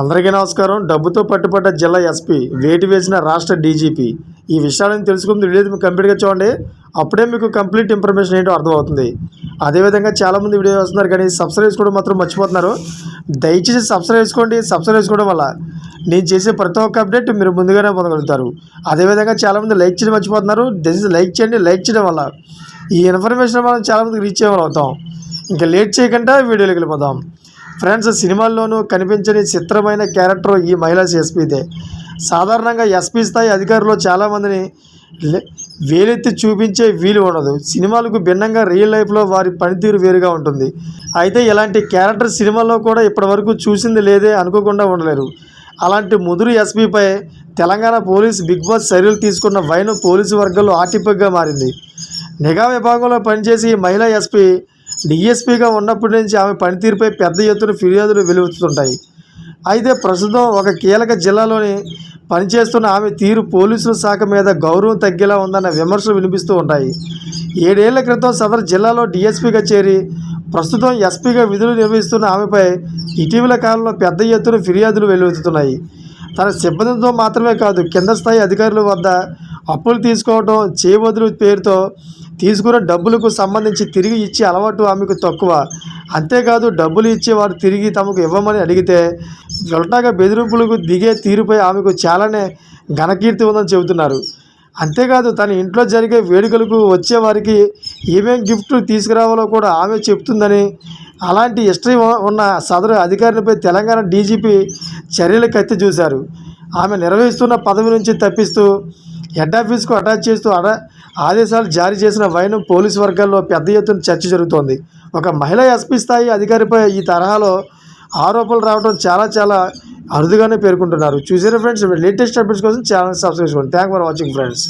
అందరికీ నమస్కారం. డబ్బుతో పట్టుబడ్డ జిల్లా ఎస్పీ, వేటు వేసిన రాష్ట్ర డీజీపీ. ఈ విషయాలను తెలుసుకుంది వీడియో మీకు కంప్లీట్గా చూడండి. అప్పుడే మీకు కంప్లీట్ ఇన్ఫర్మేషన్ ఏంటో అర్థమవుతుంది. అదేవిధంగా చాలామంది వీడియో వస్తున్నారు కానీ సబ్స్క్రైబ్ చేసుకోవడం మాత్రం మర్చిపోతున్నారు. దయచేసి సబ్స్క్రైబ్ చేసుకోండి. సబ్స్క్రైబ్ చేసుకోవడం వల్ల నేను చేసే ప్రతి ఒక్క అప్డేట్ మీరు ముందుగానే పొందగలుగుతారు. అదేవిధంగా చాలామంది లైక్ చేయడం మర్చిపోతున్నారు. దయచేసి లైక్ చేయండి. లైక్ చేయడం వల్ల ఈ ఇన్ఫర్మేషన్ మనం చాలామందికి రీచ్ అవ్వగలుగుతాం. ఇంకా లేట్ చేయకుండా వీడియోలోకి వెళ్ళిపోదాం. ఫ్రెండ్స్, సినిమాల్లోనూ కనిపించని చిత్రమైన క్యారెక్టర్ ఈ మహిళా ఎస్పీదే. సాధారణంగా ఎస్పీ స్థాయి అధికారులు చాలామందిని వేలెత్తి చూపించే వీలు ఉండదు. సినిమాలకు భిన్నంగా రియల్ లైఫ్లో వారి పనితీరు వేరుగా ఉంటుంది. అయితే ఇలాంటి క్యారెక్టర్ సినిమాల్లో కూడా ఇప్పటివరకు చూసింది లేదే అనుకోకుండా ఉండలేరు. అలాంటి ముదురు ఎస్పీపై తెలంగాణ పోలీసు బిగ్ బాస్ చర్యలు తీసుకున్న వైన్ పోలీసు వర్గాల్లో ఆటిపగ్గా మారింది. నిఘా విభాగంలో పనిచేసి ఈ మహిళా ఎస్పీ డిఎస్పీగా ఉన్నప్పటి నుంచి ఆమె పనితీరుపై పెద్ద ఎత్తున ఫిర్యాదులు వెలువెత్తుతుంటాయి. అయితే ప్రస్తుతం ఒక కీలక జిల్లాలోని పనిచేస్తున్న ఆమె తీరు పోలీసుల శాఖ మీద గౌరవం తగ్గేలా ఉందన్న విమర్శలు వినిపిస్తూ ఉంటాయి. 7 ఏళ్ల క్రితం సదరు జిల్లాలో డిఎస్పీగా చేరి ప్రస్తుతం ఎస్పీగా విధులు నిర్వహిస్తున్న ఆమెపై ఇటీవల కాలంలో పెద్ద ఎత్తున ఫిర్యాదులు వెలువెత్తుతున్నాయి. తన సిబ్బందితో మాత్రమే కాదు, కింద స్థాయి అధికారుల వద్ద అప్పులు తీసుకోవడం, చేయబదులు పేరుతో తీసుకున్న డబ్బులకు సంబంధించి తిరిగి ఇచ్చే అలవాటు ఆమెకు తక్కువ. అంతేకాదు, డబ్బులు ఇచ్చేవారు తిరిగి తమకు ఇవ్వమని అడిగితే ఉల్టాగా బెదిరింపులకు దిగే తీరుపై ఆమెకు చాలానే ఘనకీర్తి ఉందని చెబుతున్నారు. అంతేకాదు, తన ఇంట్లో జరిగే వేడుకలకు వచ్చేవారికి ఏమేం గిఫ్ట్లు తీసుకురావాలో కూడా ఆమె చెప్తుందని, అలాంటి హిస్టరీ ఉన్న సదరు అధికారినిపై తెలంగాణ డీజీపీ చర్యలు కత్తి చూశారు. ఆమె నిర్వహిస్తున్న పదవి నుంచి తప్పిస్తూ హెడ్ ఆఫీస్కు అటాచ్ చేస్తూ ఆదేశాలు జారీ చేసిన వైన్ పోలీసు వర్గాల్లో పెద్ద ఎత్తున చర్చ జరుగుతోంది. ఒక మహిళా ఎస్పీ స్థాయి అధికారిపై ఈ తరహాలో ఆరోపణలు రావడం చాలా అరుదుగానే పేర్కొంటున్నారు. చూసారా ఫ్రెండ్స్? లేటెస్ట్ అప్డేట్స్ కోసం ఛానల్ సబ్స్క్రైబ్ చేసుకోండి. Thank for watching friends.